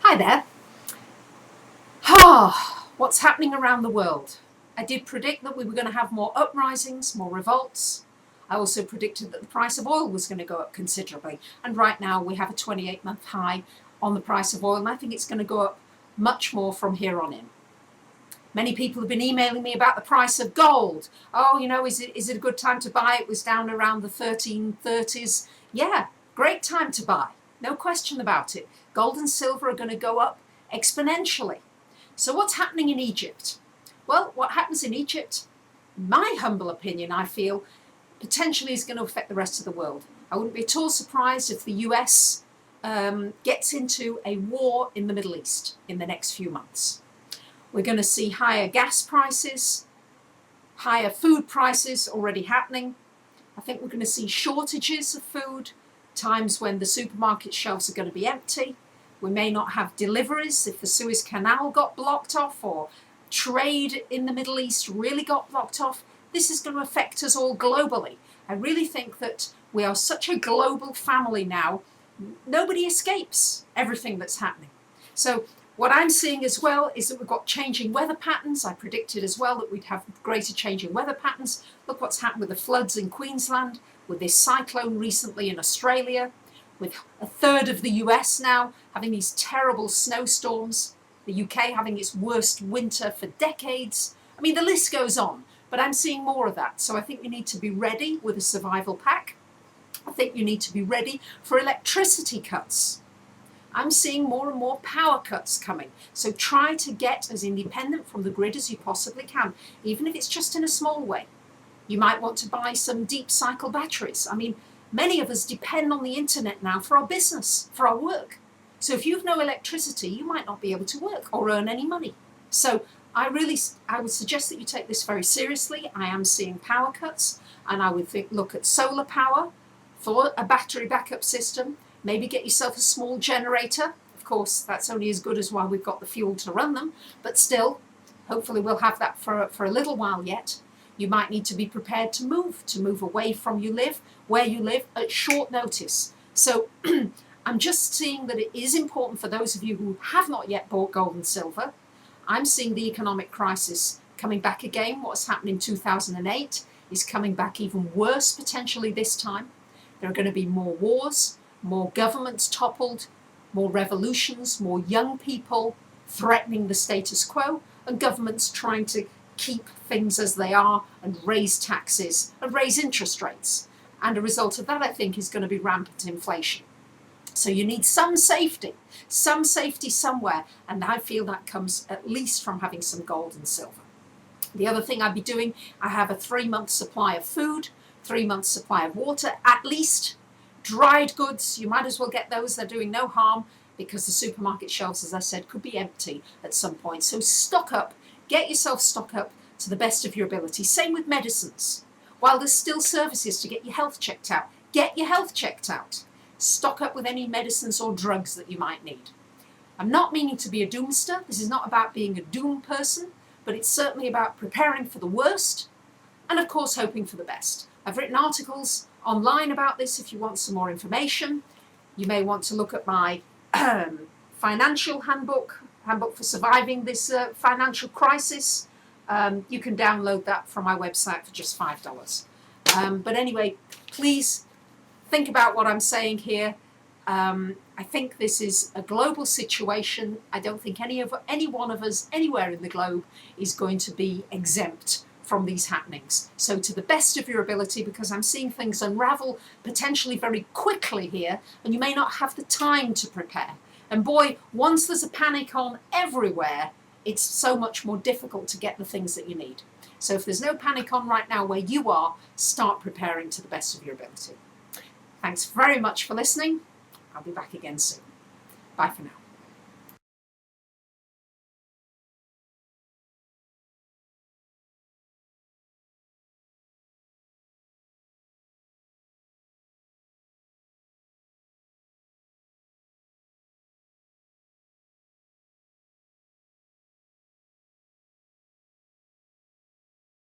Hi there. What's happening around the world? I did predict that we were going to have more uprisings, more revolts. I also predicted that the price of oil was going to go up considerably. And right now we have a 28-month high on the price of oil, and I think it's going to go up much more from here on in. Many people have been emailing me about the price of gold. Oh, is it a good time to buy? It was down around the 1330s. Yeah, great time to buy. No question about it. Gold and silver are going to go up exponentially. So what's happening in Egypt? Well, what happens in Egypt, my humble opinion, I feel, potentially is going to affect the rest of the world. I wouldn't be at all surprised if the US gets into a war in the Middle East in the next few months. We're going to see higher gas prices, higher food prices already happening. I think we're going to see shortages of food, times when the supermarket shelves are going to be empty. We may not have deliveries if the Suez Canal got blocked off or trade in the Middle East really got blocked off. This is going to affect us all globally. I really think that we are such a global family now. Nobody escapes everything that's happening. So what I'm seeing as well is that we've got changing weather patterns. I predicted as well that we'd have greater changing weather patterns. Look what's happened with the floods in Queensland, with this cyclone recently in Australia, with a third of the US now having these terrible snowstorms, the UK having its worst winter for decades. I mean, the list goes on, but I'm seeing more of that. So I think you need to be ready with a survival pack. I think you need to be ready for electricity cuts. I'm seeing more and more power cuts coming. So try to get as independent from the grid as you possibly can, even if it's just in a small way. You might want to buy some deep cycle batteries. I mean, many of us depend on the internet now for our business, for our work. So if you've no electricity, you might not be able to work or earn any money. So I would suggest that you take this very seriously. I am seeing power cuts, and I would look at solar power for a battery backup system. Maybe get yourself a small generator. Of course, that's only as good as while we've got the fuel to run them, but still, hopefully we'll have that for a little while yet. You might need to be prepared to move away from where you live at short notice. So I'm just seeing that it is important for those of you who have not yet bought gold and silver. I'm seeing the economic crisis coming back again. What's happened in 2008 is coming back even worse potentially this time. There are going to be more wars, more governments toppled, more revolutions, more young people threatening the status quo, and governments trying to keep things as they are and raise taxes and raise interest rates. And a result of that, I think, is going to be rampant inflation. So you need some safety somewhere, and I feel that comes at least from having some gold and silver. The other thing I'd be doing, I have a 3-month supply of food, 3-month supply of water, at least. Dried goods, you might as well get those. They're doing no harm because the supermarket shelves, as I said, could be empty at some point. So stock up, get yourself stocked up to the best of your ability. Same with medicines. While there's still services to get your health checked out, get your health checked out. Stock up with any medicines or drugs that you might need. I'm not meaning to be a doomster. This is not about being a doom person, but it's certainly about preparing for the worst and, of course, hoping for the best. I've written articles online about this if you want some more information. You may want to look at my financial handbook for surviving this financial crisis. You can download that from my website for just $5. But anyway, please think about what I'm saying here. I think this is a global situation. I don't think any one of us anywhere in the globe is going to be exempt from these happenings. So to the best of your ability, because I'm seeing things unravel potentially very quickly here, and you may not have the time to prepare. And boy, once there's a panic on everywhere, it's so much more difficult to get the things that you need. So if there's no panic on right now where you are, start preparing to the best of your ability. Thanks very much for listening. I'll be back again soon. Bye for now.